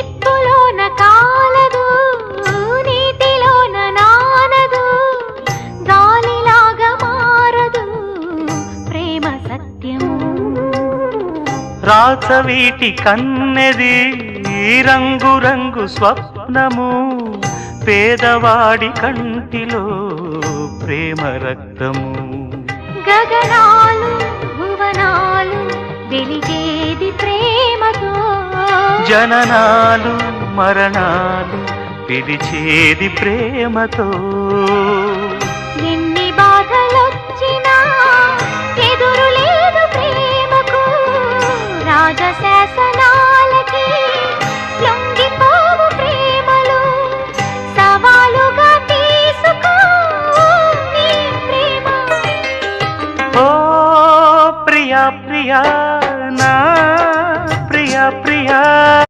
నిప్పులోన కాలదు, నీటిలోన నానదు, గాలిలాగా మారదు ప్రేమ సత్యము. రాచవీటి కన్నెది రంగు రంగు స్వప్నము, పేదవాడి కంటిలో ప్రేమ రక్తము. గగనాలు భువనాలు వెలిగేది ప్రేమతో, జననాలు మరణాలు పిలిచేది ప్రేమతో.